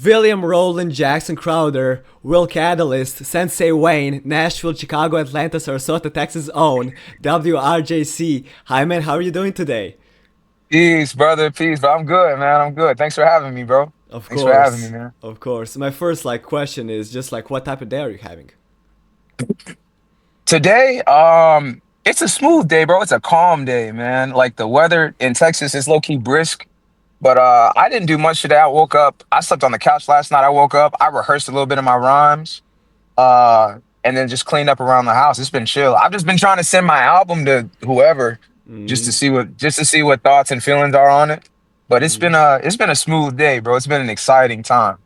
William Rowland Jackson Crowder, Will Catalyst, Sensei Wayne, Nashville, Chicago, Atlanta, Sarasota, Texas own, WRJC. Hi man, how are you doing today? Peace, brother. Peace, bro. I'm good, man. I'm good. Thanks for having me, bro. Of Thanks for having me, course, man. of course. My first question is just what type of day are you having? Today, it's a smooth day, bro. It's a calm day, man. Like the weather in Texas is low key brisk, but I didn't do much today. I woke up. I slept on the couch last night. I woke up. I rehearsed a little bit of my rhymes, and then just cleaned up around the house. It's been chill. I've just been trying to send my album to whoever, just to see what thoughts and feelings are on it. But it's been a smooth day, bro. It's been an exciting time,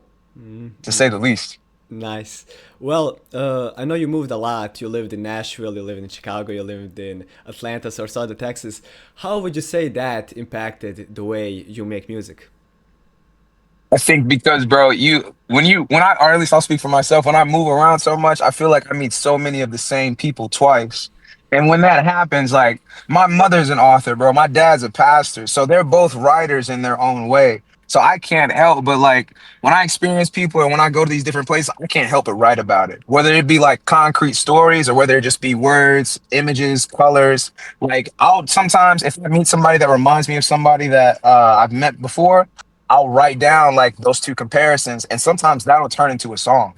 to say the least. Nice. Well, I know you moved a lot. You lived in Nashville, you lived in Chicago, you lived in Atlanta, Sarasota, Texas. How would you say that impacted the way you make music? I think because, bro, when I, or at least I'll speak for myself, when I move around so much, I feel like I meet so many of the same people twice. And when that happens, like my mother's an author, bro. My dad's a pastor. So they're both writers in their own way. So I can't help but like when I experience people and when I go to these different places, I can't help but write about it. Whether it be like concrete stories or whether it just be words, images, colors. Like I'll sometimes if I meet somebody that reminds me of somebody that I've met before, I'll write down like those two comparisons, and sometimes that'll turn into a song.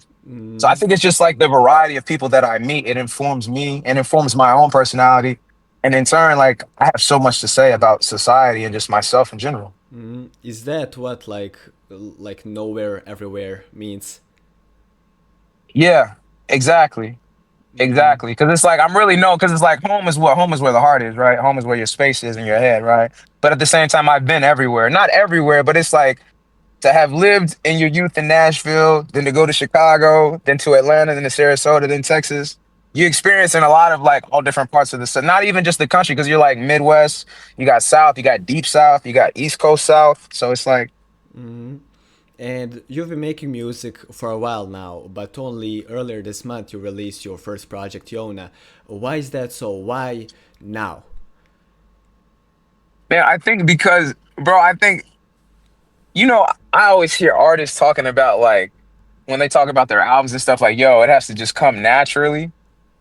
So I think it's just like the variety of people that I meet, it informs me and informs my own personality. And in turn, like I have so much to say about society and just myself in general. Is that what nowhere everywhere means? Yeah, exactly. Exactly. Cause it's like I'm really no, cause it's like home is where the heart is, right? Home is where your space is in your head, right? But at the same time, I've been everywhere. Not everywhere, but it's like to have lived in your youth in Nashville, then to go to Chicago, then to Atlanta, then to Sarasota, then Texas. You experiencing a lot of like all different parts of the not even just the country, because you're like Midwest, you got South, you got Deep South, you got East Coast South. So it's like, And you've been making music for a while now, but only earlier this month you released your first project, Yona. Why is that so? Why now? man, I think because, bro, I think, I always hear artists talking about like when they talk about their albums and stuff like, yo, it has to just come naturally.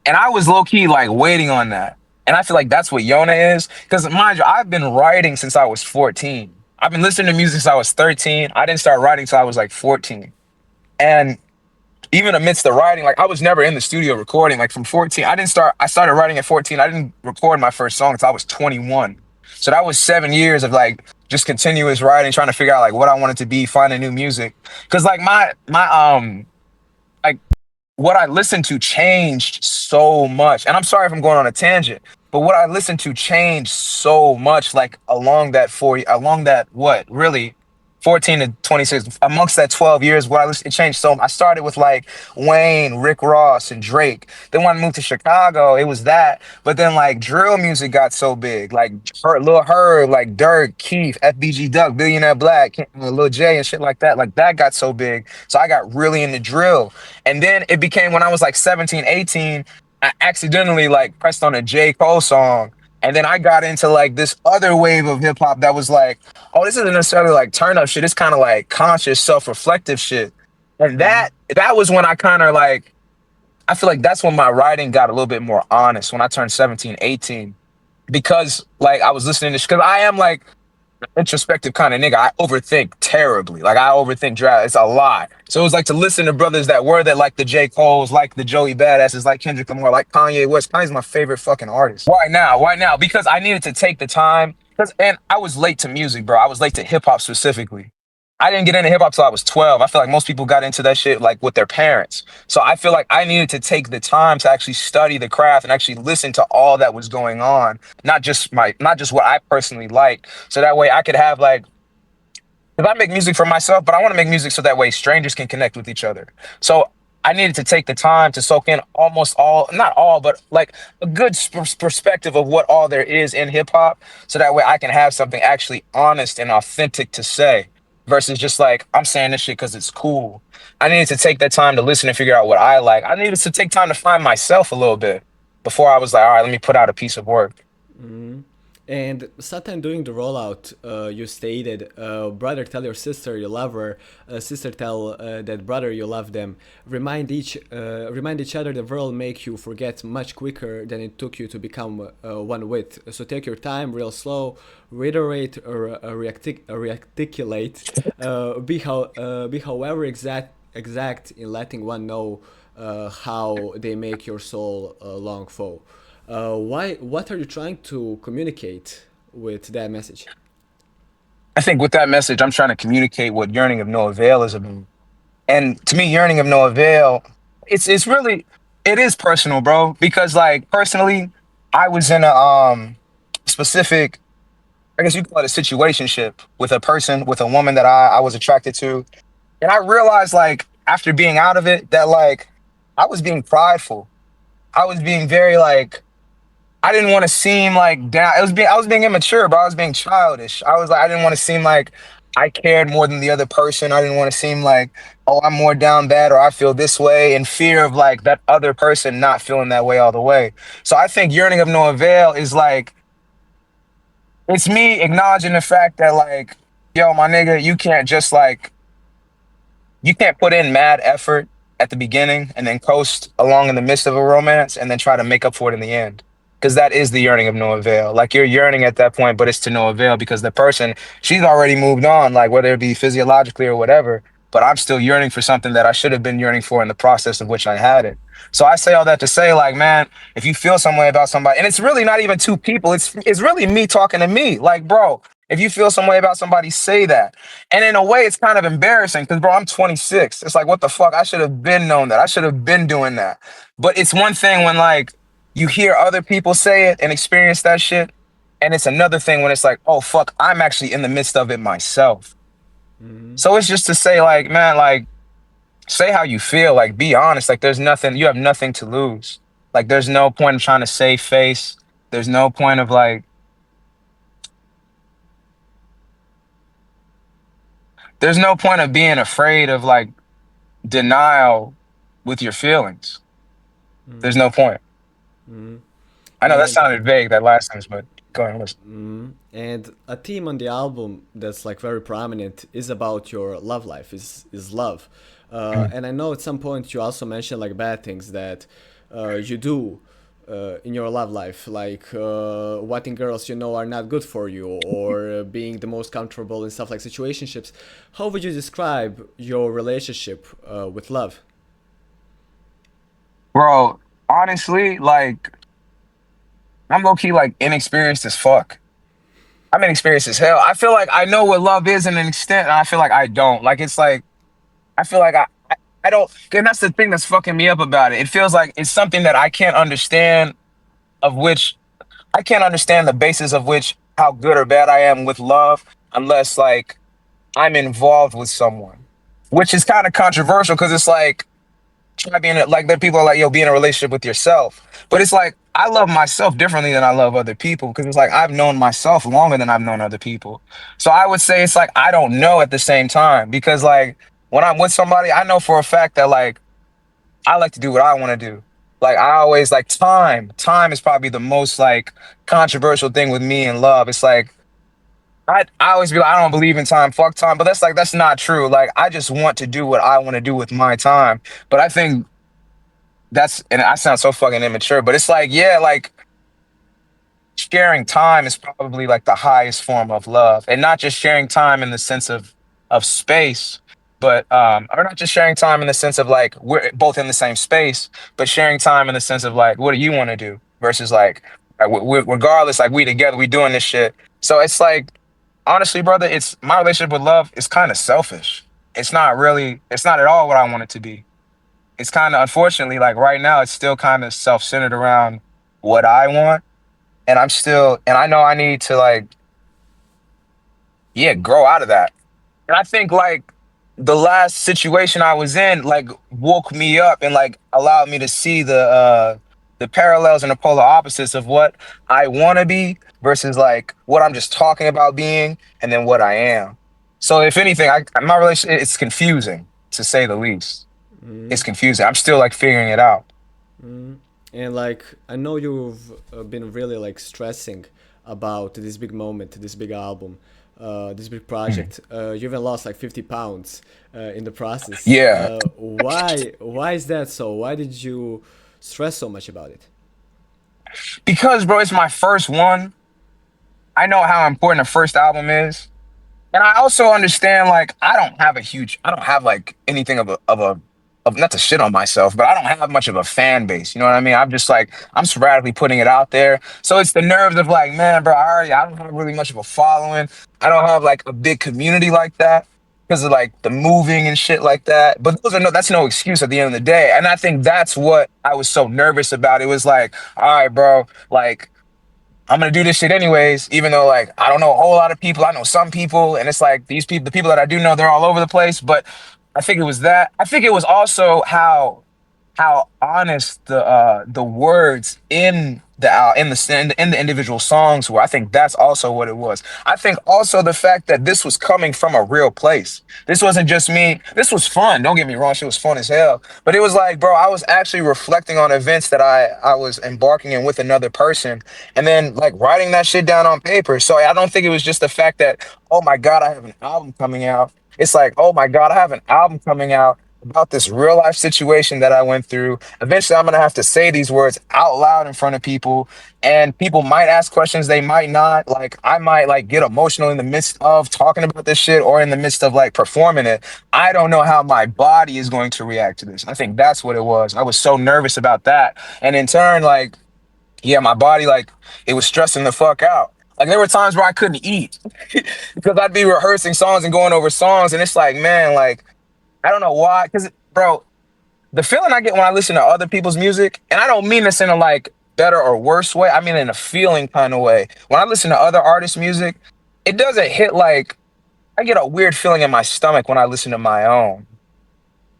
And I was low key like waiting on that. And I feel like that's what Yona is. Because mind you, I've been writing since I was 14. I've been listening to music since I was 13. I didn't start writing till I was like 14. And even amidst the writing, like I was never in the studio recording. Like from 14, I started writing at 14. I didn't record my first song until I was 21. So that was 7 years of like just continuous writing, trying to figure out like what I wanted to be, finding new music. Cause like like what I listened to changed so much. And I'm sorry if I'm going on a tangent, but what I listened to changed so much, like along that what really 14 to 26, amongst that 12 years, what I listened, it changed so. I started with like Wayne, Rick Ross, and Drake. Then when I moved to Chicago, it was that. But then like drill music got so big, like Lil Herb, like Dirk, Keith, FBG Duck, Billionaire Black, Lil J, and shit like that. Like that got so big. So I got really into drill. And then it became when I was like 17, 18, I accidentally like pressed on a J. Cole song. And then I got into like this other wave of hip hop that was like, oh, this isn't necessarily like turn up shit. It's kind of like conscious, self-reflective shit. And that was when I kind of like, I feel like that's when my writing got a little bit more honest when I turned 17, 18. Because like I was listening to, because I am like introspective kind of nigga. I overthink terribly. Like I overthink drought. It's a lot. So it was like to listen to brothers that were that like the J. Cole's, like the Joey Badasses, like Kendrick Lamar, like Kanye West. Kanye's my favorite fucking artist. Why now? Why now? Because I needed to take the time. Because and I was late to music, bro. I was late to hip hop specifically. I didn't get into hip hop till I was 12. I feel like most people got into that shit like with their parents. So I feel like I needed to take the time to actually study the craft and actually listen to all that was going on, not just what I personally liked. So that way I could have like, because I make music for myself, but I want to make music so that way strangers can connect with each other. So I needed to take the time to soak in almost all, not all, but like a good perspective of what all there is in hip hop. So that way I can have something actually honest and authentic to say versus just like, I'm saying this shit because it's cool. I needed to take that time to listen and figure out what I like. I needed to take time to find myself a little bit before I was like, all right, let me put out a piece of work. And sometime during the rollout, you stated, "Brother, tell your sister you love her. Sister, tell that brother you love them. Remind each other the world make you forget much quicker than it took you to become one with. So take your time, real slow. Reiterate or rearticulate. Be however exact in letting one know how they make your soul long for." Why? What are you trying to communicate with that message? I think with that message, I'm trying to communicate what yearning of no avail is about. And to me, yearning of no avail, it's really it is personal, bro. Because like personally, I was in a specific, I guess you call it a situationship with a person, with a woman that I was attracted to. And I realized like after being out of it that like I was being prideful. I was being very like I didn't want to seem like down. I was being immature, but I was being childish. I was like I didn't want to seem like I cared more than the other person. I didn't want to seem like, oh, I'm more down bad or I feel this way in fear of like that other person not feeling that way all the way. So I think yearning of no avail is like it's me acknowledging the fact that like, yo, my nigga, you can't put in mad effort at the beginning and then coast along in the midst of a romance and then try to make up for it in the end. Because that is the yearning of no avail. Like you're yearning at that point, but it's to no avail because the person, she's already moved on, like whether it be physiologically or whatever. But I'm still yearning for something that I should have been yearning for in the process of which I had it. So I say all that to say, like, man, if you feel some way about somebody, and it's really not even two people, it's really me talking to me. Like, bro, if you feel some way about somebody, say that. And in a way, it's kind of embarrassing because, bro, I'm 26. It's like, what the fuck? I should have been known that. I should have been doing that. But it's one thing when, like, you hear other people say it and experience that shit. And it's another thing when it's like, oh, fuck, I'm actually in the midst of it myself. So it's just to say, like, man, like, say how you feel. Like, be honest. Like, there's nothing, you have nothing to lose. Like, there's no point in trying to save face. There's no point of, like, there's no point of being afraid of, like, denial with your feelings. There's no point. I know that And sounded vague, that last sentence, but go ahead, listen. and a theme on the album that's like very prominent is about your love life. Is love. Mhm. And I know at some point you also mentioned like bad things that you do in your love life, like wanting girls you know are not good for you, or being the most comfortable in stuff like situationships. How would you describe your relationship with love? Bro, honestly, like, I'm low key, like, inexperienced as fuck. I'm inexperienced as hell. I feel like I know what love is in an extent, and I feel like I don't. Like, it's like, I feel like I don't, and that's the thing that's fucking me up about it. It feels like it's something that I can't understand, of which I can't understand the basis of which how good or bad I am with love unless, like, I'm involved with someone, which is kind of controversial because it's like, try being like that people are like, yo, be in a relationship with yourself. But it's like I love myself differently than I love other people because it's like I've known myself longer than I've known other people. So I would say it's like I don't know at the same time because like when I'm with somebody, I know for a fact that like I like to do what I want to do. Like I always like time. Time is probably the most like controversial thing with me in love. It's like I always be like, I don't believe in time, fuck time. But that's not true. Like I just want to do what I want to do with my time. But I think that's and I sound so fucking immature, but it's like, yeah, like sharing time is probably like the highest form of love. And not just sharing time in the sense of space, but or not just sharing time in the sense of like we're both in the same space, but sharing time in the sense of like what do you want to do versus like regardless, like we together, we doing this shit. So it's like honestly, brother, it's my relationship with love is kind of selfish. It's not at all what I want it to be. It's kind of unfortunately like right now it's still kind of self-centered around what I want and I know I need to like yeah, grow out of that. And I think like the last situation I was in like woke me up and like allowed me to see the parallels and the polar opposites of what I want to be versus like what I'm just talking about being and then what I am. So if anything, my relationship it's confusing to say the least. It's confusing. I'm still like figuring it out. And like I know you've been really like stressing about this big moment, this big album, this big Mhm. project. You even lost like 50 pounds in the process. Yeah, Why is that so? Why did you stress so much about it? because bro, it's my first one. I know how important a first album is. And I also understand, like, I don't have like anything of not to shit on myself, but I don't have much of a fan base. You know what I mean? I'm just like, I'm sporadically putting it out there. So it's the nerves of like, man, bro, I don't have really much of a following. I don't have like a big community like that because of like the moving and shit like that. But that's no excuse at the end of the day. And I think that's what I was so nervous about. It was like, all right, bro, like, I'm gonna do this shit anyways, even though like I don't know a whole lot of people. I know some people, and it's like these people, the people that I do know, they're all over the place. But I think it was that. I think it was also how honest the words in in the individual songs were. I think that's also what it was. I think also the fact that this was coming from a real place. This wasn't just me. This was fun. Don't get me wrong. Shit was fun as hell. But it was like, bro, I was actually reflecting on events that I was embarking in with another person, and then like writing that shit down on paper. So I don't think it was just the fact that, oh my God, I have an album coming out. It's like, oh my God, I have an album coming out about this real life situation that I went through. Eventually, I'm gonna have to say these words out loud in front of people, and people might ask questions, they might not. Like, I might like get emotional in the midst of talking about this shit or in the midst of like performing it. I don't know how my body is going to react to this. I think that's what it was. I was so nervous about that, and in turn, like, yeah, my body like it was stressing the fuck out. Like there were times where I couldn't eat because I'd be rehearsing songs and going over songs, and it's like, man, like I don't know why. Because, bro, the feeling I get when I listen to other people's music, and I don't mean this in a like better or worse way, I mean in a feeling kind of way. When I listen to other artists' music, it doesn't hit like I get a weird feeling in my stomach when I listen to my own.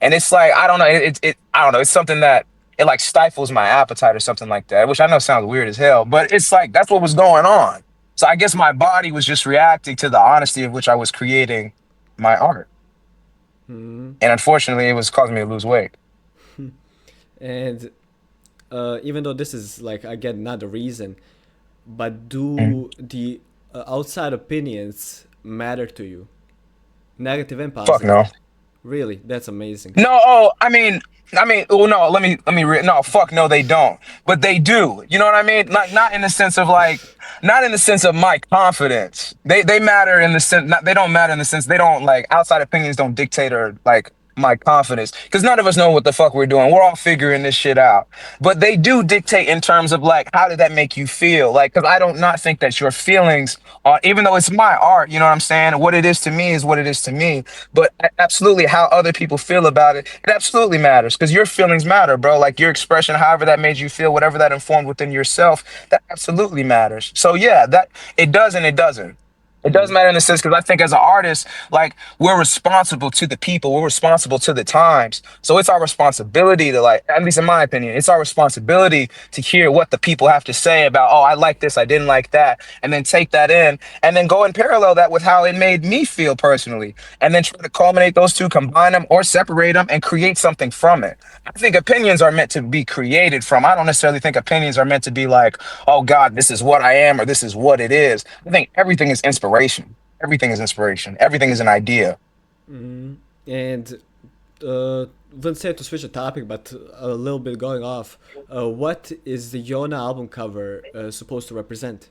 And it's like, I don't know, I don't know, it's something that it like stifles my appetite or something like that, which I know sounds weird as hell, but it's like that's what was going on. So I guess my body was just reacting to the honesty of which I was creating my art. And unfortunately, it was causing me to lose weight. And even though this is like again not the reason, but Mhm. do the outside opinions matter to you, negative and Fuck no. positive? Really, that's amazing. No, oh, well, no, no, fuck, no, they don't, but they do. You know what I mean? Like, not in the sense of like, not in the sense of my confidence. They matter in the sense, not, they don't matter in the sense they don't like outside opinions don't dictate or like my confidence because none of us know what the fuck we're doing. We're all figuring this shit out, but they do dictate in terms of like how did that make you feel? Like, because I don't not think that your feelings are, even though it's my art, you know what I'm saying? What it is to me is what it is to me. But absolutely, how other people feel about it, it absolutely matters because your feelings matter, bro. Like your expression, however that made you feel, whatever that informed within yourself, that absolutely matters. So yeah, that it does and it doesn't. It does matter in a sense because I think as an artist, like we're responsible to the people, we're responsible to the times. So it's our responsibility to like, at least in my opinion, it's our responsibility to hear what the people have to say about, oh, I like this, I didn't like that, and then take that in and then go and parallel that with how it made me feel personally, and then try to culminate those two, combine them or separate them and create something from it. I think opinions are meant to be created from. I don't necessarily think opinions are meant to be like, oh God, this is what I am or this is what it is. I think everything is inspiration. Everything is inspiration. Everything is an idea. And let's say to switch the topic, but a little bit going off. What is the Yona album cover supposed to represent?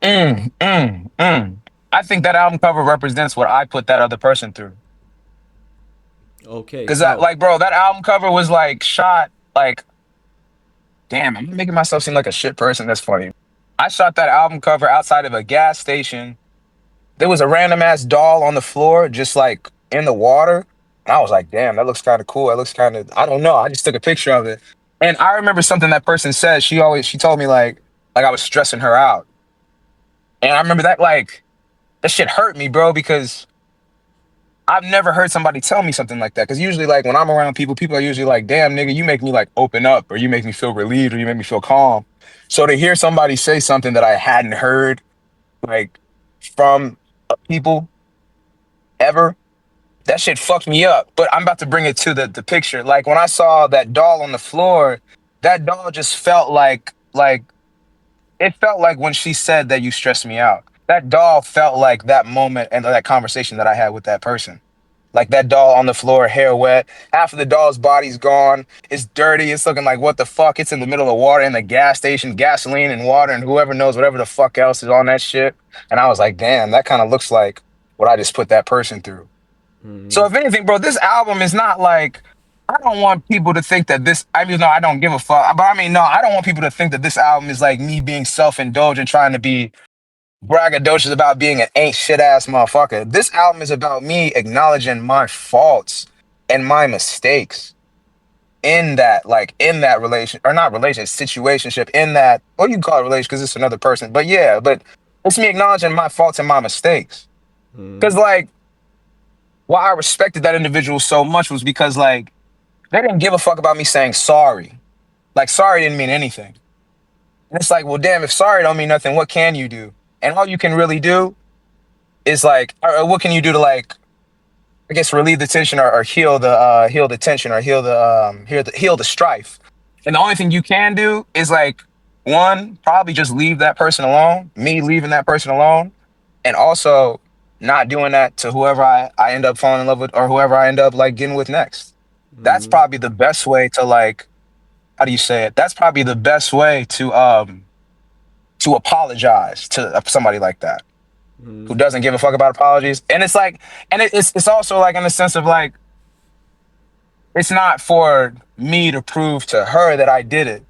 Mm, mm, mm. I think that album cover represents what I put that other person through. Okay, Cause I, how? like, bro, that album cover was like shot like, damn, I'm making myself seem like a shit person. That's funny. I shot that album cover outside of a gas station. There was a random ass doll on the floor, just like in the water. And I was like, damn, that looks kind of cool. That looks kind of, I don't know. I just took a picture of it. And I remember something that person said. She told me like I was stressing her out. And I remember that like, that shit hurt me, bro, because I've never heard somebody tell me something like that. Cause usually like when I'm around people, people are usually like, damn, nigga, you make me like open up or you make me feel relieved or you make me feel calm. So to hear somebody say something that I hadn't heard like from people ever, that shit fucked me up. But I'm about to bring it to the picture. Like when I saw that doll on the floor, that doll just felt like it felt like when she said that you stress me out. That doll felt like that moment and that conversation that I had with that person. Like that doll on the floor, hair wet. Half of the doll's body's gone. It's dirty. It's looking like what the fuck? It's in the middle of water in the gas station, gasoline and water, and whoever knows whatever the fuck else is on that shit. And I was like, damn, that kind of looks like what I just put that person through. So Mm, if anything, bro, this album is not like I don't want people to think that this. I mean, no, I don't give a fuck. But I mean, no, I don't want people to think that this album is like me being self-indulgent, trying to be braggadocious about being an ain't shit ass motherfucker. This album is about me acknowledging my faults and my mistakes in that, like in that relation or not relation, situationship in that, or you can call it relation because it's another person. But yeah, but it's me acknowledging my faults and my mistakes. Cause mm, like why I respected that individual so much was because like they didn't give a fuck about me saying sorry. Like sorry didn't mean anything. And it's like, well, damn, if sorry don't mean nothing, what can you do? And all you can really do is like, or what can you do to like, I guess, relieve the tension or heal the tension or heal the strife. And the only thing you can do is like, one, probably just leave that person alone. Me leaving that person alone, and also not doing that to whoever I end up falling in love with or whoever I end up like getting with next. That's mm, probably the best way to like, how do you say it? That's probably the best way to apologize to somebody like that who mm, doesn't give a fuck about apologies. And it's like, and it's also like in the sense of like, it's not for me to prove to her that I did it.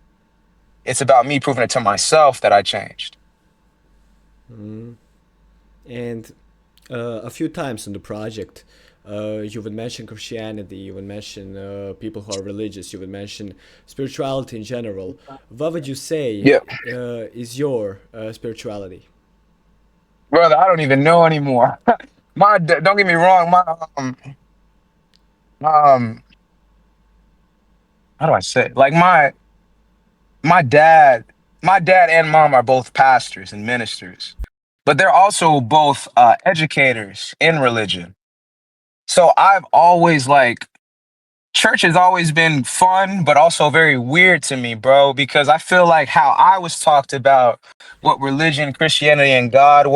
It's about me proving it to myself that I changed. mm. And a few times in the project, you would mention Christianity, you would mention people who are religious, you would mention spirituality in general. What would you say Yeah, is your spirituality? brother, I don't even know anymore. Don't get me wrong, um, how do I say it? Like my dad, my dad and mom are both pastors and ministers, but they're also both educators in religion. So I've always like church has always been fun, but also very weird to me, bro, because I feel like how I was talked about what religion, Christianity, and God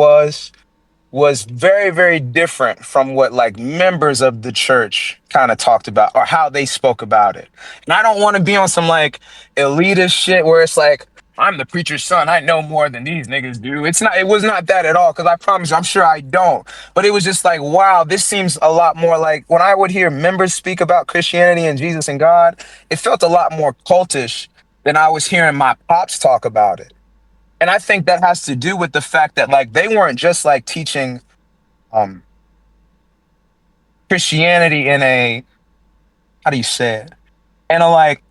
was very, very different from what like members of the church kind of talked about or how they spoke about it. And I don't want to be on some like elitist shit where it's like, I'm the preacher's son. I know more than these niggas do. It was not that at all. Cause I promise you, I'm sure I don't. But it was just like, wow, this seems a lot more like when I would hear members speak about Christianity and Jesus and God, it felt a lot more cultish than I was hearing my pops talk about it. And I think that has to do with the fact that like they weren't just like teaching um Christianity in a, how do you say it? And a like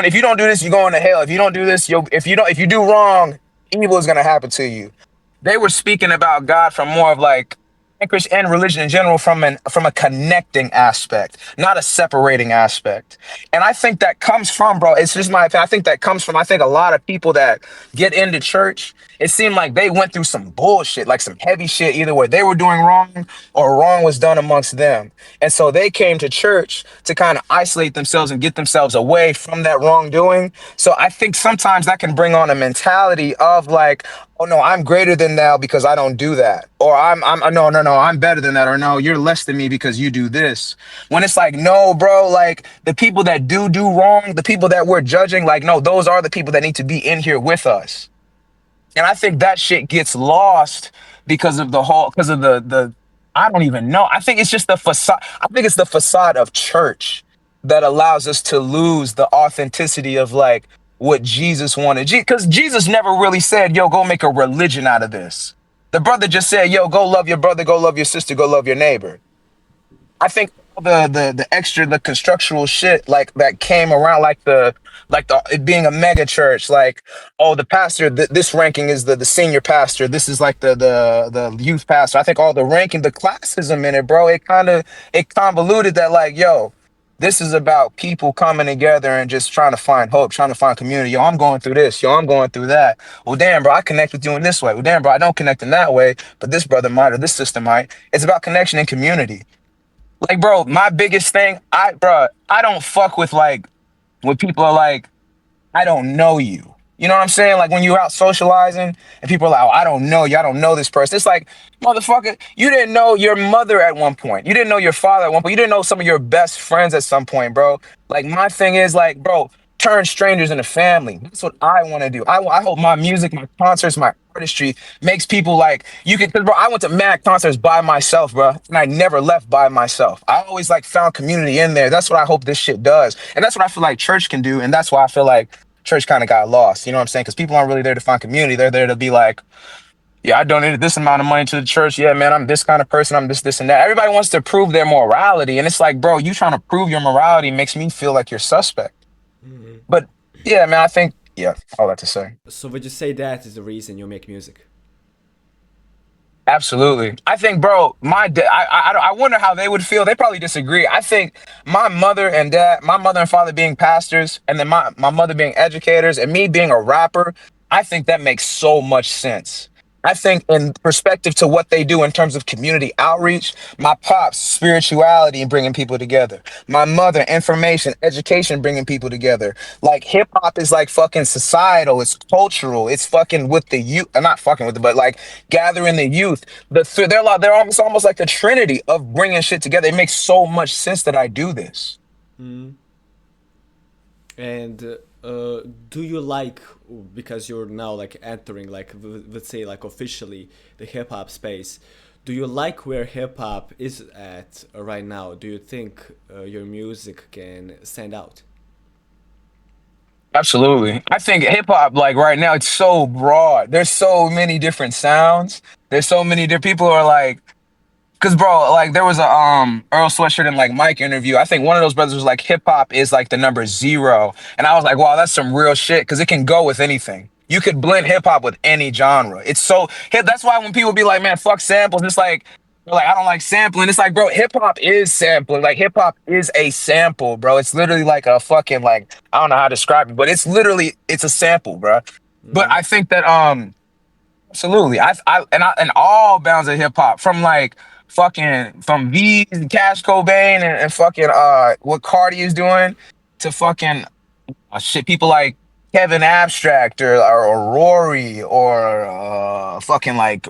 if you don't do this, you're going to hell. If you don't do this, you'll if you do wrong, evil is gonna happen to you. They were speaking about God from more of like and Christian and religion in general from a connecting aspect, not a separating aspect. And I think that comes from, bro. It's just my opinion. I think that comes from I think a lot of people that get into church. It seemed like they went through some bullshit, like some heavy shit, either where they were doing wrong or wrong was done amongst them. And so they came to church to kind of isolate themselves and get themselves away from that wrongdoing. So I think sometimes that can bring on a mentality of like, oh no, I'm greater than thou because I don't do that. Or I'm no, no, no, I'm better than that. Or no, you're less than me because you do this. When it's like, no, bro, like the people that do wrong, the people that we're judging, like, no, those are the people that need to be in here with us. And I think that shit gets lost because of because of the, I don't even know. I think it's just the facade. I think it's the facade of church that allows us to lose the authenticity of like what Jesus wanted. Because Jesus never really said, yo, go make a religion out of this. The brother just said, yo, go love your brother, go love your sister, go love your neighbor. I think all the extra the constructual shit like that came around like the it being a mega church like oh the pastor this ranking is the senior pastor, this is like the youth pastor. I think all the ranking, the classism in it, bro, it convoluted that like yo, this is about people coming together and just trying to find hope, trying to find community. Yo, I'm going through this. Yo, I'm going through that. Well, damn, bro, I connect with you in this way. Well, damn, bro, I don't connect in that way, but this brother might or this sister might. It's about connection and community. Like, bro, my biggest thing, I don't fuck with like when people are like, I don't know you. You know what I'm saying? Like when you're out socializing and people are like, oh, I don't know you, I don't know this person. It's like, motherfucker, you didn't know your mother at one point. You didn't know your father at one point. You didn't know some of your best friends at some point, bro. Like my thing is like, bro, turn strangers into family. That's what I want to do. I hope my music, my concerts, my artistry makes people like you can. Cause bro, I went to mad concerts by myself, bro, and I never left by myself. I always like found community in there. That's what I hope this shit does, and that's what I feel like church can do, and that's why I feel like church kind of got lost. You know what I'm saying? Because people aren't really there to find community. They're there to be like, yeah, I donated this amount of money to the church. Yeah, man, I'm this kind of person. I'm this, and that. Everybody wants to prove their morality. And it's like, bro, you trying to prove your morality makes me feel like you're suspect. But yeah, man, I think, yeah, all that to say. So would you say that is the reason you make music? Absolutely. I think, bro, I wonder how they would feel. They probably disagree. I think my mother and father being pastors, and then my mother being educators, and me being a rapper, I think that makes so much sense. I think in perspective to what they do in terms of community outreach, my pops, spirituality and bringing people together. My mother, information, education, bringing people together. Like hip hop is like fucking societal. It's cultural. It's fucking with the youth. Not fucking with it, but like gathering the youth. They're almost like the trinity of bringing shit together. It makes so much sense that I do this. And do you like, because you're now like entering like let's say like officially the hip hop space, do you like where hip hop is at right now? Do you think your music can stand out? Absolutely. I think hip hop, like right now, it's so broad. There's so many different sounds. There's so many different people are like, cause bro, like there was a Earl Sweatshirt and like Mike interview. I think one of those brothers was like, hip hop is like the number zero, and I was like, wow, that's some real shit, cause it can go with anything. You could blend hip hop with any genre. It's so hip. That's why when people be like, man, fuck samples, it's like they're like, I don't like sampling. It's like, bro, hip hop is sampling. Like hip hop is a sample, bro. It's literally like a fucking like I don't know how to describe it, but it's a sample, bro. But I think that absolutely. And all bounds of hip hop from like fucking from V Cash Cobain and fucking what Cardi is doing to fucking shit people like Kevin Abstract or Rory or fucking like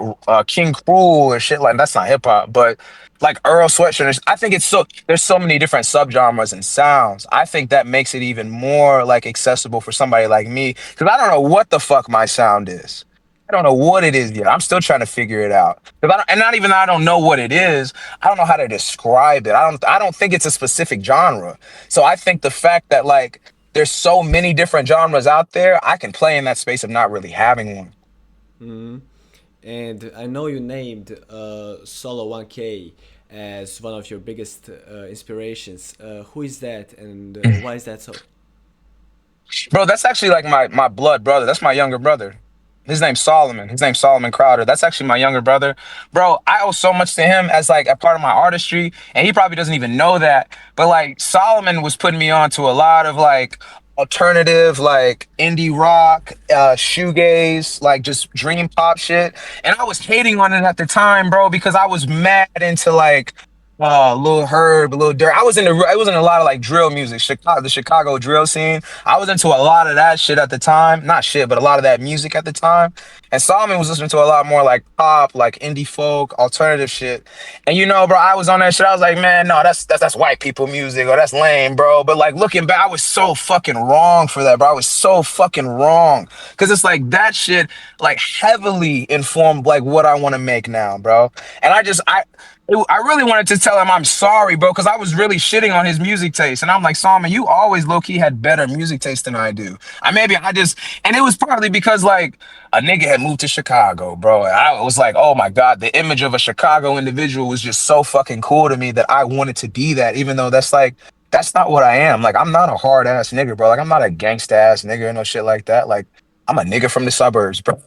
King Cruel or shit like that's not hip hop, but like Earl Sweatshirt. I think it's so there's so many different subgenres and sounds. I think that makes it even more like accessible for somebody like me because I don't know what the fuck my sound is. I don't know what it is yet. I'm still trying to figure it out. 'Cause and not even that I don't know what it is. I don't know how to describe it. I don't think it's a specific genre. So I think the fact that like there's so many different genres out there, I can play in that space of not really having one. And I know you named Solo 1K as one of your biggest inspirations. Who is that, and why is that so? Bro, that's actually like my blood brother. That's my younger brother. His name's Solomon. His name's Solomon Crowder. That's actually my younger brother. Bro, I owe so much to him as like a part of my artistry, and he probably doesn't even know that. But like Solomon was putting me on to a lot of like alternative, like indie rock, shoegaze, like just dream pop shit. And I was hating on it at the time, bro, because I was mad into like Lil Herb, Lil Durk. I was in a lot of like drill music, the Chicago drill scene. I was into a lot of that shit at the time. Not shit, but a lot of that music at the time. And Solomon was listening to a lot more like pop, like indie folk, alternative shit. And you know, bro, I was on that shit. I was like, man, no, that's white people music or that's lame, bro. But like looking back, I was so fucking wrong for that, bro. I was so fucking wrong. Cause it's like that shit like heavily informed like what I want to make now, bro. And I really wanted to tell him I'm sorry, bro, because I was really shitting on his music taste. And I'm like, Salman, you always low-key had better music taste than I do. And it was partly because like a nigga had moved to Chicago, bro. And I was like, oh my God, the image of a Chicago individual was just so fucking cool to me that I wanted to be that, even though that's not what I am. Like, I'm not a hard ass nigga, bro. Like, I'm not a gangsta ass nigga or no shit like that. Like, I'm a nigga from the suburbs, bro.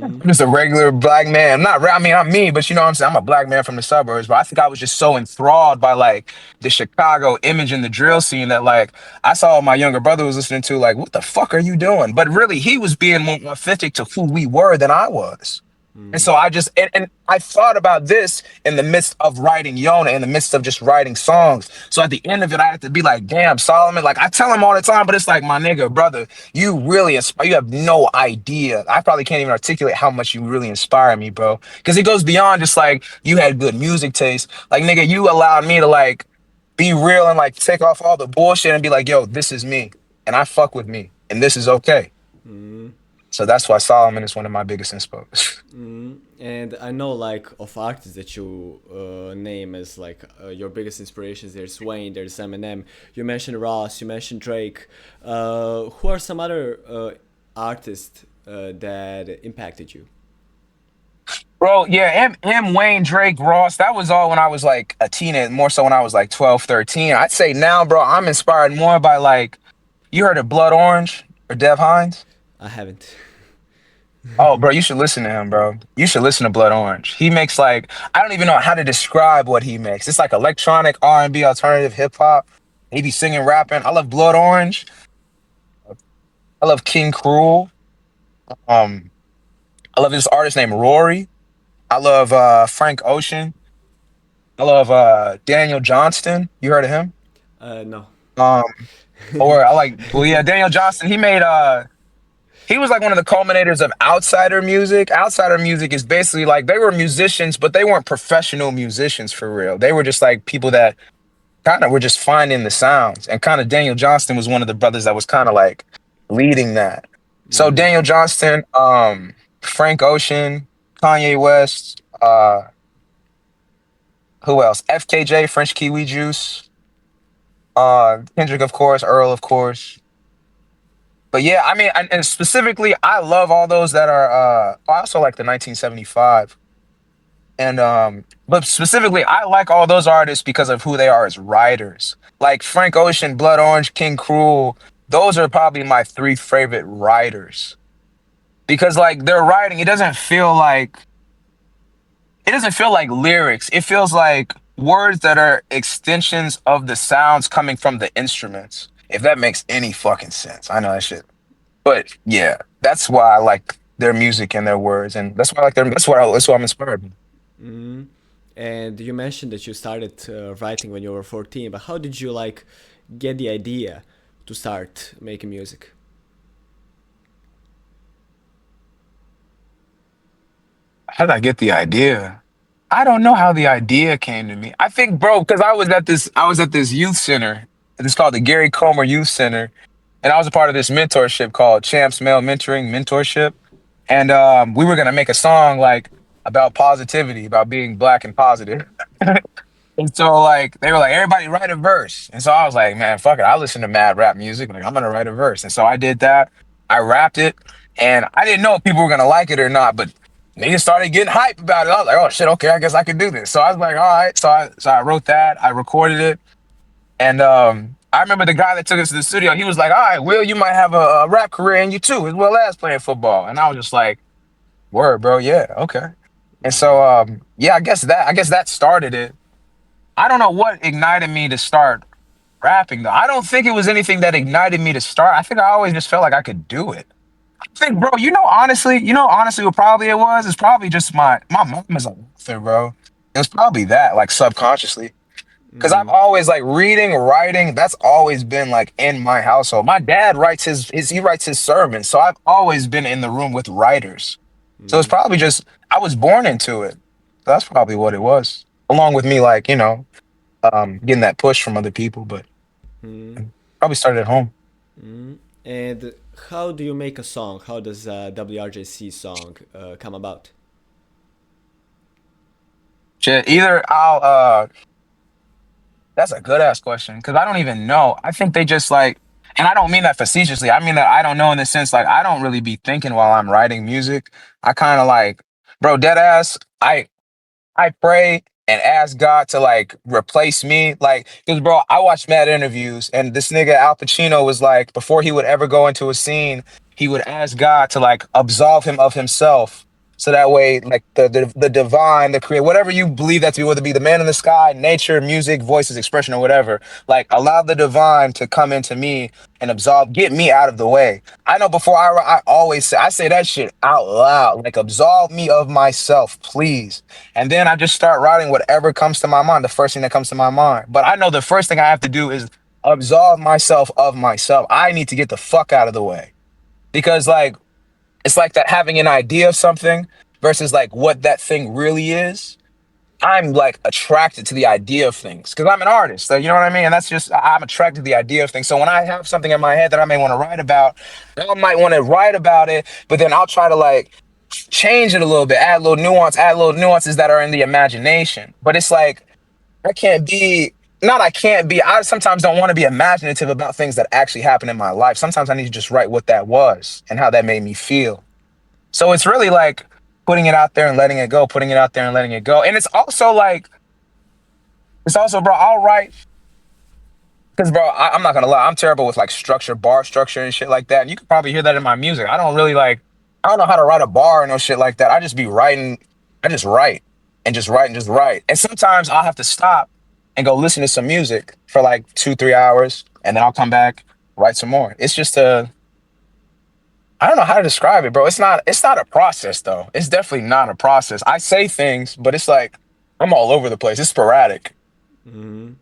I'm just a regular black man. I mean, I'm me, but you know what I'm saying? I'm a black man from the suburbs, but I think I was just so enthralled by like the Chicago image and the drill scene that like I saw my younger brother was listening to, like, what the fuck are you doing? But really, he was being more authentic to who we were than I was. And so I just and I thought about this in the midst of writing Yona, in the midst of just writing songs. So at the end of it, I had to be like, damn, Solomon. Like I tell him all the time, but it's like, my nigga, brother, you really inspire. You have no idea. I probably can't even articulate how much you really inspire me, bro. Because it goes beyond just like you had good music taste. Like nigga, you allowed me to like be real and like take off all the bullshit and be like, yo, this is me, and I fuck with me, and this is okay. So that's why Solomon is one of my biggest inspos. And I know like of artists that you name as like your biggest inspirations. There's Wayne, there's Eminem. You mentioned Ross. You mentioned Drake. Who are some other artists that impacted you? Bro, yeah, Wayne, Drake, Ross, that was all when I was like a teenager, more so when I was like 12, 13. I'd say now, bro, I'm inspired more by like, you heard of Blood Orange or Dev Hynes? I haven't. Oh, bro, you should listen to him, bro. You should listen to Blood Orange. He makes like, I don't even know how to describe what he makes. It's like electronic R&B, alternative hip hop. He be singing, rapping. I love Blood Orange. I love King Cruel. Um, I love this artist named Rory. I love Frank Ocean. I love Daniel Johnston. You heard of him? No. Um, or I like, well, yeah, Daniel Johnston. He was like one of the culminators of outsider music. Outsider music is basically like they were musicians, but they weren't professional musicians for real. They were just like people that kind of were just finding the sounds. And kind of Daniel Johnston was one of the brothers that was kind of like leading that. So Daniel Johnston, Frank Ocean, Kanye West, who else? FKJ, French Kiwi Juice, Kendrick, of course, Earl, of course. But yeah, I mean, and specifically, I love all those that are. I also like the 1975, and but specifically, I like all those artists because of who they are as writers. Like Frank Ocean, Blood Orange, King Cruel. Those are probably my three favorite writers because like their writing, it doesn't feel like lyrics. It feels like words that are extensions of the sounds coming from the instruments. If that makes any fucking sense. I know that shit. But yeah, that's why I like their music and their words, and that's why I like their. That's why I'm inspired. And you mentioned that you started writing when you were 14, but how did you like get the idea to start making music? How did I get the idea? I don't know how the idea came to me. I think, bro, because I was at this youth center. It's called the Gary Comer Youth Center, and I was a part of this mentorship called Champs Male Mentoring Mentorship. And we were gonna make a song like about positivity, about being black and positive. And so like they were like, everybody write a verse. And so I was like, man, fuck it. I listen to mad rap music. Like I'm gonna write a verse. And so I did that. I rapped it, and I didn't know if people were gonna like it or not, but niggas started getting hype about it. I was like, oh shit, okay, I guess I could do this. So I was like, all right. So I wrote that, I recorded it, and I remember the guy that took us to the studio, he was like, all right, Will, you might have a rap career in you too, as well as playing football. And I was just like, word, bro, yeah, okay. And so yeah, I guess that started it. I don't know what ignited me to start rapping though. I don't think it was anything that ignited me to start. I think I always just felt like I could do it. I think, bro, honestly, what probably it was, it's probably just my mom is a author, bro. It was probably that, like subconsciously. Because I've always like reading, writing, that's always been like in my household. My dad writes his he writes his sermons. So I've always been in the room with writers. So it's probably just I was born into it. So that's probably what it was. Along with me, like, getting that push from other people, but probably started at home. And how do you make a song? How does a WRJC song come about? Shit, either I'll that's a good ass question because I don't even know. I think they just like, and I don't mean that facetiously. I mean that I don't know in the sense like I don't really be thinking while I'm writing music. I kind of like, bro, dead ass. I pray and ask God to like replace me, like, because bro, I watched mad interviews and this nigga Al Pacino was like, before he would ever go into a scene, he would ask God to like absolve him of himself So that way, like the divine, the create, whatever you believe that to be, whether it be the man in the sky, nature, music, voices, expression, or whatever, like allow the divine to come into me and absolve, get me out of the way. I know before I always say, I say that shit out loud, like absolve me of myself, please. And then I just start writing whatever comes to my mind, the first thing that comes to my mind. But I know the first thing I have to do is absolve myself of myself. I need to get the fuck out of the way because like it's like that having an idea of something versus like what that thing really is. I'm like attracted to the idea of things because I'm an artist. You know what I mean? And that's just, I'm attracted to the idea of things. So when I have something in my head that I may want to write about, I might want to write about it, but then I'll try to like change it a little bit, add little nuances that are in the imagination. But it's like, I can't be, not I can't be, I sometimes don't want to be imaginative about things that actually happen in my life. Sometimes I need to just write what that was and how that made me feel. So it's really like putting it out there and letting it go, putting it out there and letting it go. And it's also like, it's also, bro, I'll write, because, bro, I'm not gonna lie, I'm terrible with like structure, bar structure and shit like that. And you can probably hear that in my music. I don't really like, I don't know how to write a bar and no shit like that. I just be writing, I just write and just write and just write. And sometimes I'll have to stop and go listen to some music for like 2, 3 hours, and then I'll come back, write some more. It's just a, I don't know how to describe it, bro. It's not a process though. It's definitely not a process. I say things, but it's like I'm all over the place. It's sporadic. And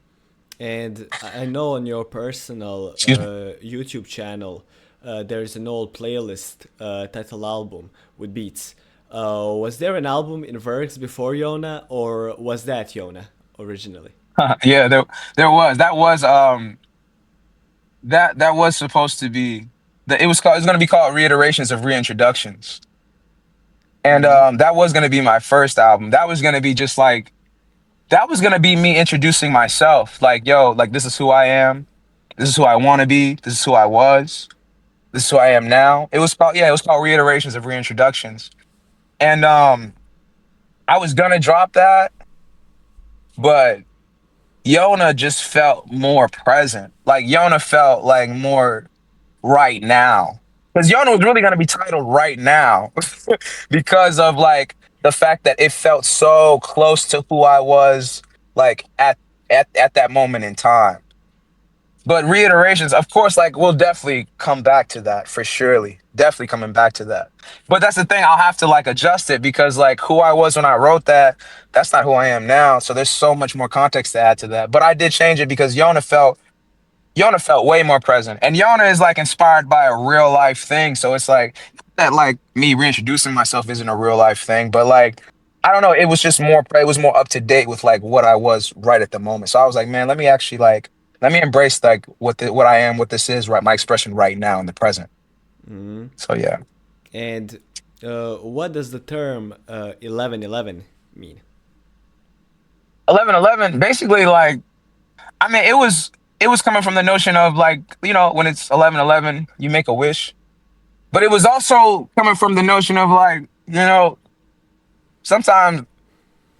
I know on your personal Excuse me. YouTube channel, there's an old playlist title album with beats. Was there an album in works before Yona, or was that Yona originally? Yeah, there was. That was supposed to be it was called, it's gonna be called Reiterations of Reintroductions. And Mm-hmm. that was gonna be my first album. That was gonna be just like, that was gonna be me introducing myself. Like, yo, like this is who I am. This is who I wanna be. This is who I was. This is who I am now. It was called, yeah, it was called Reiterations of Reintroductions. And I was gonna drop that, but Yona just felt more present. Like Yona felt like more right now. Because Yona was really gonna be titled Right Now because of like the fact that it felt so close to who I was like at that moment in time. But reiterations, of course, like we'll definitely come back to that for surely. Definitely coming back to that. But that's the thing, I'll have to like adjust it because like who I was when I wrote that, that's not who I am now. So there's so much more context to add to that. But I did change it because Yona felt way more present. And Yona is like inspired by a real life thing. So it's like that like me reintroducing myself isn't a real life thing, but like I don't know, it was just more, it was more up to date with like what I was right at the moment. So I was like, man, let me actually like let me embrace like what I am, what this is, right, my expression right now in the present. So yeah. And what does the term 1111 mean? 1111 basically like, I mean it was coming from the notion of like, when it's 1111 you make a wish. But it was also coming from the notion of like, sometimes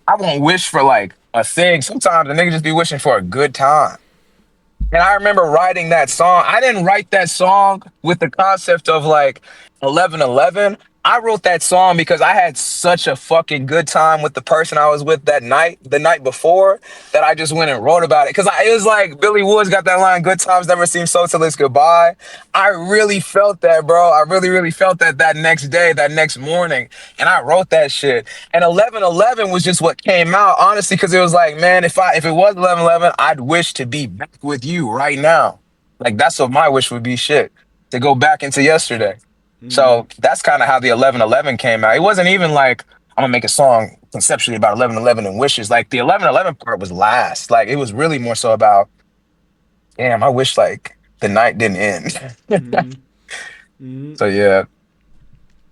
I won't wish for like a thing. Sometimes a nigga just be wishing for a good time. And I remember writing that song. I didn't write that song with the concept of like 1111. I wrote that song because I had such a fucking good time with the person I was with that night, the night before, that I just went and wrote about it. Because it was like Billy Woods got that line, "Good times never seem so till it's goodbye." I really felt that, bro. I really, really felt that next day, that next morning. And I wrote that shit. And 1111 was just what came out, honestly, because it was like, man, if it was 1111, I'd wish to be back with you right now. Like, that's what my wish would be, shit, to go back into yesterday. So that's kind of how the 1111 came out. It wasn't even like I'm gonna make a song conceptually about 1111 and wishes. Like the 1111 part was last. Like it was really more so about, damn, I wish like the night didn't end. So yeah.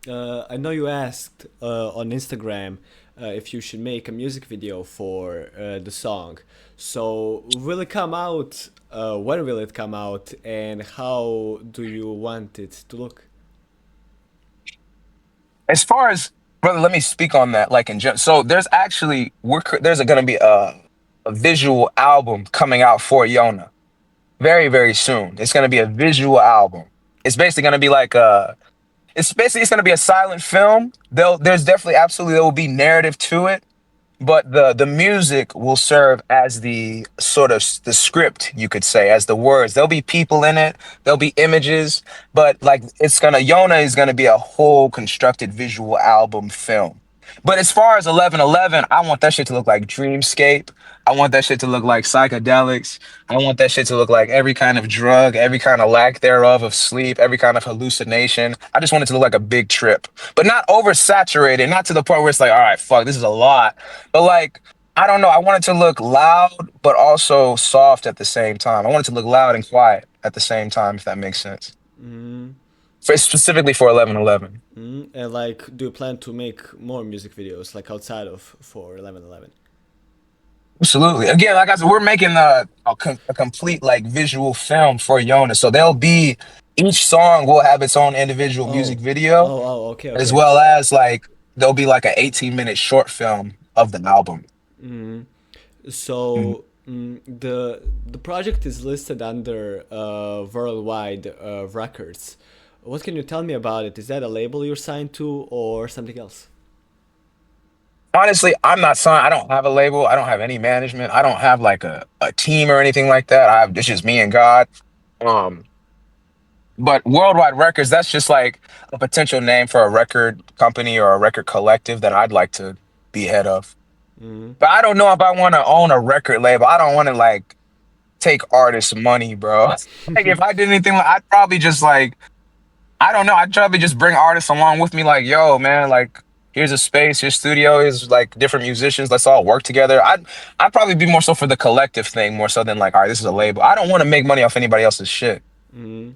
I know you asked on Instagram if you should make a music video for the song. So will it come out? When will it come out? And how do you want it to look? As far as, brother, let me speak on that. Like in general, so there's actually there's going to be a visual album coming out for Yona very, very soon. It's going to be a visual album. It's basically going to be like It's basically it's gonna be a silent film. There's definitely absolutely there will be narrative to it, but the music will serve as the sort of the script, you could say, as the words. There'll be people in it, there'll be images, but like it's gonna Yona is gonna be a whole constructed visual album film. But as far as 1111, I want that shit to look like dreamscape. I want that shit to look like psychedelics. I want that shit to look like every kind of drug, every kind of lack thereof of sleep, every kind of hallucination. I just want it to look like a big trip, but not oversaturated, not to the point where it's like, all right, fuck, this is a lot. But like, I don't know. I want it to look loud, but also soft at the same time. I want it to look loud and quiet at the same time, if that makes sense. Mm, For specifically for 1111. and like, do you plan to make more music videos like outside of for 1111? Absolutely. Again, like I said, we're making a complete like visual film for Yona. So there'll be each song will have its own individual music Oh, video, okay, as okay. well as like there'll be like an 18-minute short film of the album. Mhm. So the project is listed under Worldwide Records. What can you tell me about it? Is that a label you're signed to or something else? Honestly, I'm not signed. I don't have a label. I don't have any management. I don't have like a team or anything like that. It's just me and God. Um, but Worldwide Records, that's just like a potential name for a record company or a record collective that I'd like to be head of. But I don't know if I want to own a record label. I don't want to like take artists' money, bro. Like if I did anything, I'd probably just like I don't know. I'd probably just bring artists along with me. Like, yo, man, like here's a space, here's studio, here's like different musicians. Let's all work together. I'd probably be more so for the collective thing, more so than like, all right, this is a label. I don't want to make money off anybody else's shit. And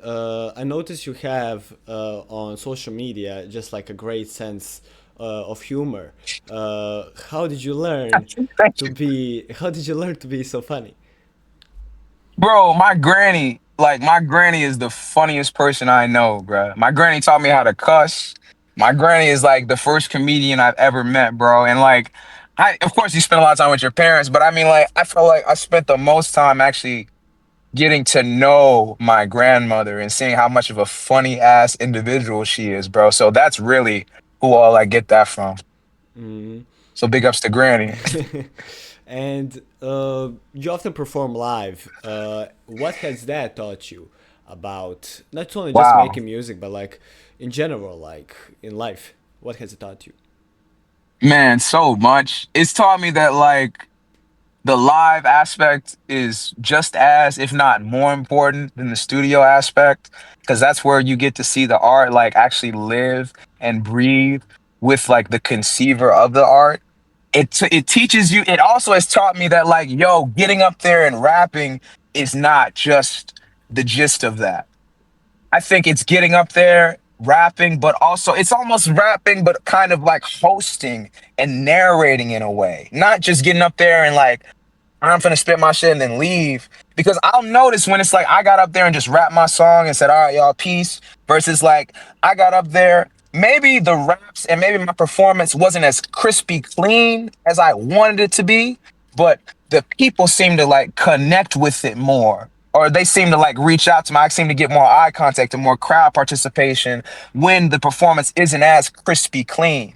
I noticed you have on social media just like a great sense of humor. How did you learn Thank to you. be? How did you learn to be so funny? Bro, my granny is the funniest person I know, bro. My granny taught me how to cuss. My granny is like the first comedian I've ever met, bro. And like, of course, you spend a lot of time with your parents, but I mean, like, I feel like I spent the most time actually getting to know my grandmother and seeing how much of a funny ass individual she is, bro. So that's really who all I get that from. So big ups to granny. And you often perform live. What has that taught you about not only just Wow. making music, but like in general, like in life? What has it taught you? Man, so much. It's taught me that like the live aspect is just as, if not more important than the studio aspect, because that's where you get to see the art like actually live and breathe with like the conceiver of the art. It teaches you. It also has taught me that like, yo, getting up there and rapping is not just the gist of that. I think it's getting up there, rapping, but also it's almost rapping, but kind of like hosting and narrating in a way. Not just getting up there and like, I'm finna spit my shit and then leave. Because I'll notice when it's like I got up there and just rapped my song and said, all right, y'all, peace, versus like I got up there, maybe the raps and maybe my performance wasn't as crispy clean as I wanted it to be, but the people seem to like connect with it more. Or they seem to like reach out to me. I seem to get more eye contact and more crowd participation when the performance isn't as crispy clean.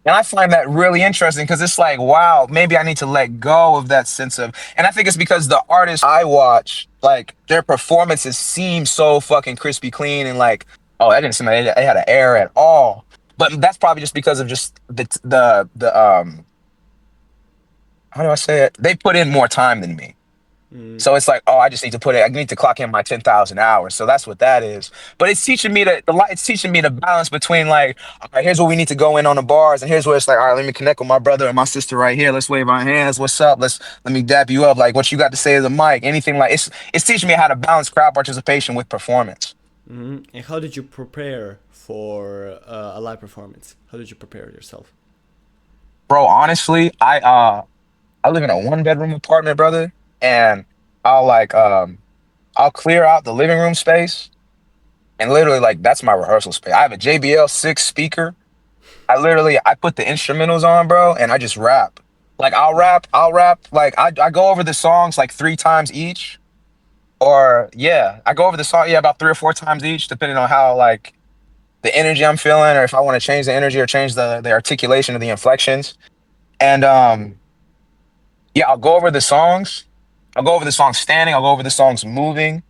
And I find that really interesting because it's like, wow, maybe I need to let go of that sense of, and I think it's because the artists I watch, like their performances seem so fucking crispy clean and like, oh, that didn't seem like they had an error at all. But that's probably just because of just the how do I say it? They put in more time than me. So it's like, oh, I just need to I need to clock in my 10,000 hours. So that's what that is. But it's teaching me it's teaching me the balance between like, all right, here's where we need to go in on the bars. And here's where it's like, all right, let me connect with my brother and my sister right here. Let's wave our hands. What's up? Let me dap you up. Like what you got to say to the mic, anything like it's teaching me how to balance crowd participation with performance. And how did you prepare for a live performance? How did you prepare yourself? Bro, honestly, I live in a one bedroom apartment, brother. And I'll like, I'll clear out the living room space. And literally, like, that's my rehearsal space. I have a JBL 6 speaker. I put the instrumentals on, bro, and I just rap. Like, I'll rap. Like, I go over the songs like 3 times each. Or yeah, I go over the song, yeah, about 3 or 4 times each, depending on how like the energy I'm feeling, or if I want to change the energy or change the articulation of the inflections. And yeah, I'll go over the songs. I'll go over the songs standing. I'll go over the songs moving.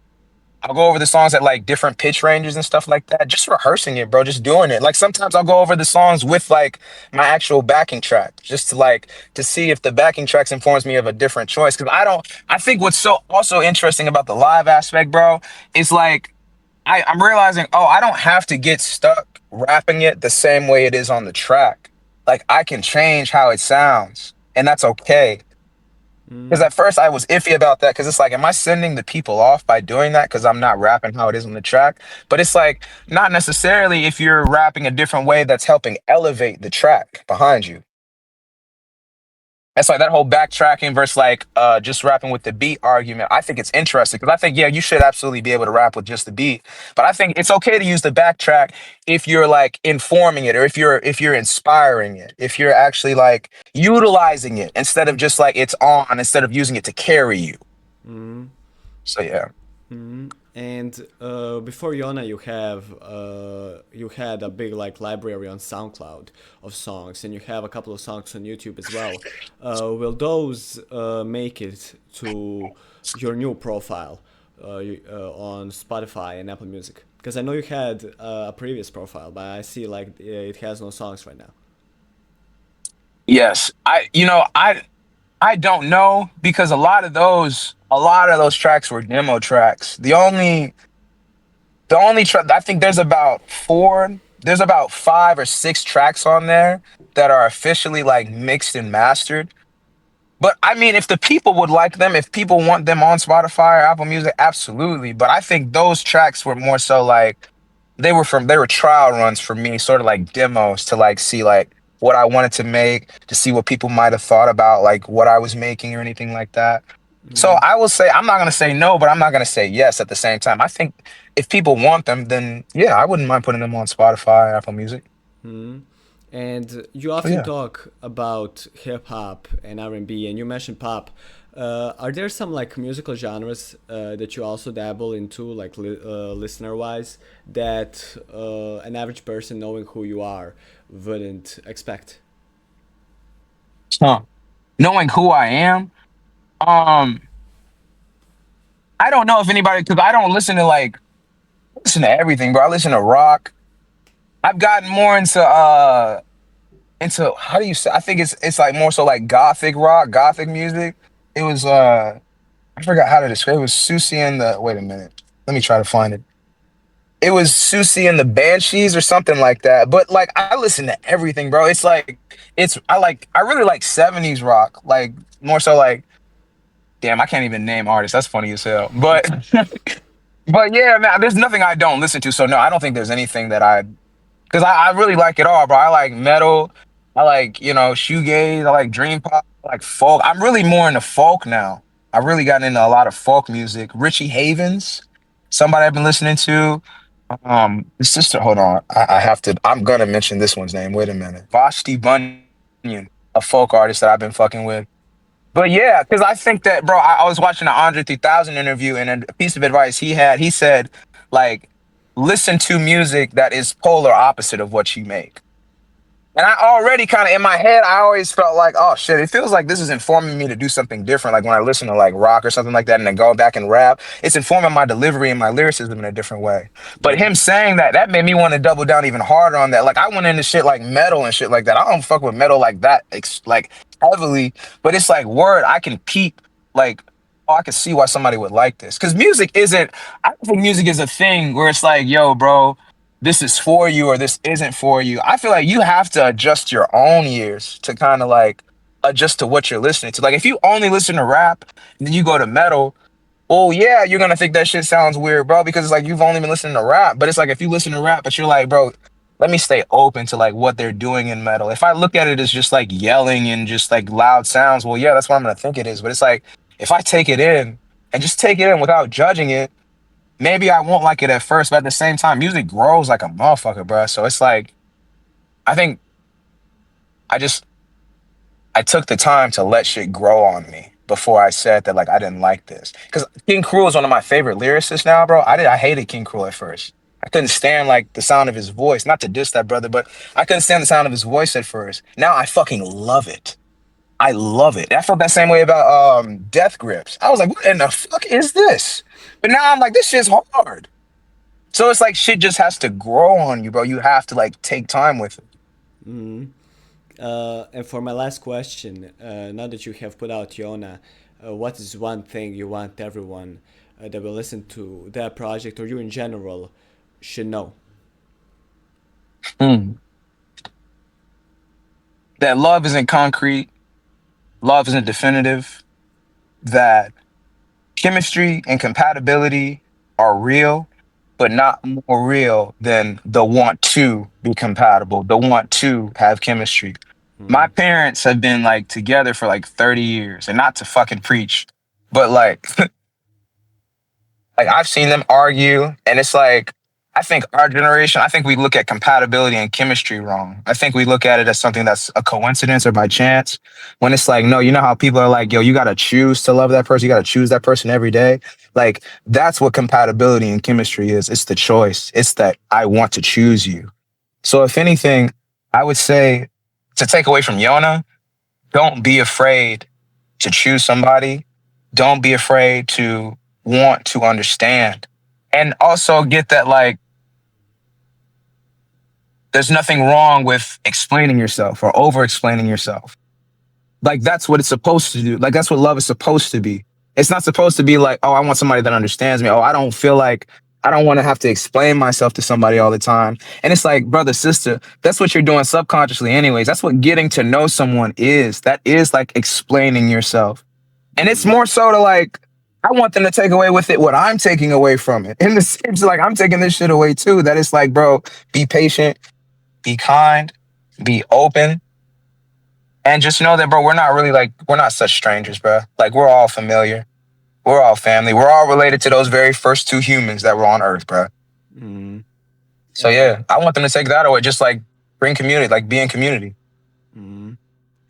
I'll go over the songs at like different pitch ranges and stuff like that. Just rehearsing it, bro. Just doing it. Like sometimes I'll go over the songs with like my actual backing track, just to like to see if the backing tracks informs me of a different choice. Cause I don't. I think what's so also interesting about the live aspect, bro, is like I'm realizing, oh, I don't have to get stuck rapping it the same way it is on the track. Like I can change how it sounds, and that's okay. Because at first I was iffy about that because it's like, am I sending the people off by doing that because I'm not rapping how it is on the track? But it's like, not necessarily if you're rapping a different way that's helping elevate the track behind you. That's like that whole backtracking versus like just rapping with the beat argument. I think it's interesting because I think, yeah, you should absolutely be able to rap with just the beat. But I think it's okay to use the backtrack if you're like informing it or if you're inspiring it, if you're actually like utilizing it instead of just like it's on, instead of using it to carry you. So yeah. And before Yona, you had a big like library on SoundCloud of songs, and you have a couple of songs on YouTube as well. Will those make it to your new profile on Spotify and Apple Music? Because I know you had a previous profile, but I see like it has no songs right now. Yes. I don't know because a lot of those tracks were demo tracks. The only track, I think there's about 5 or 6 tracks on there that are officially like mixed and mastered. But I mean, if the people would like them, if people want them on Spotify or Apple Music, absolutely. But I think those tracks were more so like they were trial runs for me, sort of like demos to like see like what I wanted to make, to see what people might have thought about like what I was making or anything like that. So I will say I'm not gonna say no, but I'm not gonna say yes at the same time. I think if people want them, then yeah, I wouldn't mind putting them on Spotify, Apple Music. And you So often yeah. talk about hip hop and R&B, and you mentioned pop. Are there some like musical genres that you also dabble into, like listener wise, that an average person knowing who you are wouldn't expect? Huh. Knowing who I am, um, I don't know if anybody because I don't listen to everything, bro. I listen to rock. I've gotten more into how do you say? I think it's like more so like gothic rock, gothic music. It was I forgot how to describe it. It was Susie and the wait a minute. Let me try to find it. It was Susie and the Banshees or something like that. But like I listen to everything, bro. It's like I really like 70s rock. Like more so like damn, I can't even name artists. That's funny as hell. But yeah, man, there's nothing I don't listen to. So no, I don't think there's anything that I because I really like it all, bro. I like metal. I like, shoegaze. I like dream pop. I like folk. I'm really more into folk now. I've really gotten into a lot of folk music. Richie Havens, somebody I've been listening to. The sister, hold on. I have to, I'm gonna mention this one's name. Wait a minute. Vashti Bunyan, a folk artist that I've been fucking with. But yeah, because I think that, bro, I was watching the Andre 3000 interview, and a piece of advice he said, like, listen to music that is polar opposite of what you make. And I already kind of in my head, I always felt like, oh shit, it feels like this is informing me to do something different. Like when I listen to like rock or something like that and then go back and rap, it's informing my delivery and my lyricism in a different way. But him saying that, that made me want to double down even harder on that. Like I went into shit like metal and shit like that. I don't fuck with metal like that, like heavily, but it's like word, I can peep like, oh, I can see why somebody would like this. Cause I don't think music is a thing where it's like, yo, bro, this is for you or this isn't for you. I feel like you have to adjust your own ears to kind of like adjust to what you're listening to. Like if you only listen to rap and then you go to metal, oh yeah, you're gonna think that shit sounds weird, bro, because it's like you've only been listening to rap. But it's like if you listen to rap, but you're like, bro, let me stay open to like what they're doing in metal. If I look at it as just like yelling and just like loud sounds, well, yeah, that's what I'm gonna think it is. But it's like if I take it in and just take it in without judging it, maybe I won't like it at first, but at the same time, music grows like a motherfucker, bro. So it's like I think I just I took the time to let shit grow on me. before I said that like I didn't like this. Because King Cruel is one of my favorite lyricists now, bro. I hated King Cruel at first. I couldn't stand like the sound of his voice. Not to diss that brother, but I couldn't stand the sound of his voice at first. Now I fucking love it. I love it. I felt that same way about Death Grips. I was like, what in the fuck is this? But now I'm like, this shit's hard. So it's like shit just has to grow on you, bro. You have to like take time with it. And for my last question, now that you have put out Yona, what is one thing you want everyone that will listen to that project or you in general should know? That love isn't concrete, love isn't definitive, that chemistry and compatibility are real, but not more real than the want to be compatible, the want to have chemistry. My parents have been like together for like 30 years, and not to fucking preach, but like like I've seen them argue, and it's like I think our generation, I think we look at compatibility and chemistry wrong. I think we look at it as something that's a coincidence or by chance. When it's like, no, you know how people are like, yo, you gotta choose to love that person, you gotta choose that person every day. Like that's what compatibility and chemistry is. It's the choice. It's that I want to choose you. So if anything, I would say to take away from Yona, don't be afraid to choose somebody. Don't be afraid to want to understand. And also get that, like, there's nothing wrong with explaining yourself or over explaining yourself. Like, that's what it's supposed to do. Like, that's what love is supposed to be. It's not supposed to be like, oh, I want somebody that understands me. Oh, I don't feel like I don't want to have to explain myself to somebody all the time. And it's like, brother, sister, that's what you're doing subconsciously anyways. That's what getting to know someone is. That is like explaining yourself. And it's more so to like, I want them to take away with it what I'm taking away from it. In the sense, like, I'm taking this shit away too. That it's like, bro, be patient, be kind, be open. And just know that, bro, we're not really like, we're not such strangers, bro. Like, we're all familiar. We're all family. We're all related to those very first two humans that were on Earth, bro. So, yeah, I want them to take that away. Just like bring community, like be in community.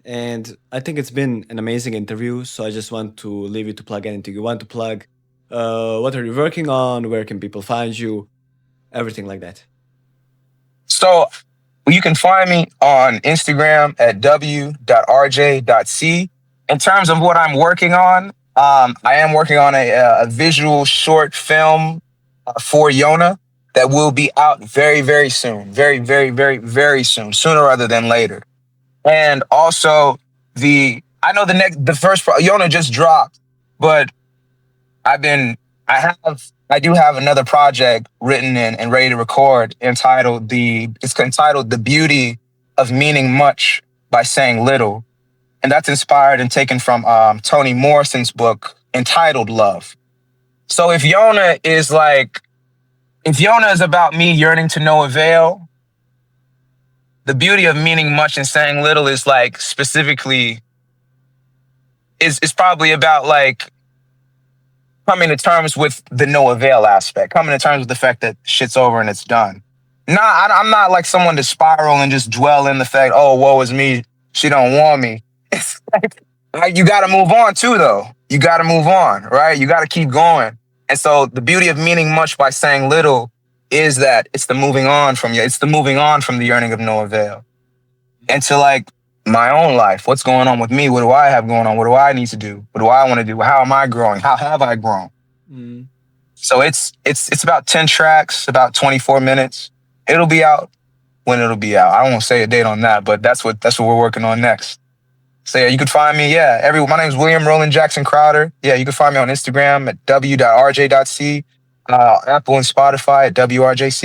And I think it's been an amazing interview. So I just want to leave you to plug anything you want to plug. What are you working on? Where can people find you? Everything like that. So you can find me on Instagram at w.rj.c. In terms of what I'm working on, I am working on a visual short film for Yona that will be out very, very soon. Very, very, very, very soon. Sooner rather than later. And also the first Yona just dropped, but I do have another project written and ready to record entitled The Beauty of Meaning Much by Saying Little. And that's inspired and taken from Toni Morrison's book entitled Love. So if Yona is about me yearning to no avail, the beauty of meaning much and saying little is like specifically is probably about like coming to terms with the no avail aspect, coming to terms with the fact that shit's over and it's done. I'm not like someone to spiral and just dwell in the fact, oh, woe is me, she don't want me. It's like you got to move on too, though. You got to move on, right? You got to keep going. And so the beauty of meaning much by saying little is that it's the moving on from you. It's the moving on from the yearning of no avail into like my own life. What's going on with me? What do I have going on? What do I need to do? What do I want to do? How am I growing? How have I grown? So it's about 10 tracks, about 24 minutes. It'll be out when it'll be out. I won't say a date on that, but that's what we're working on next. So yeah, you can find me. Yeah, my name is William Roland Jackson Crowder. Yeah, you can find me on Instagram at w.rj.c, Apple and Spotify at WRJC.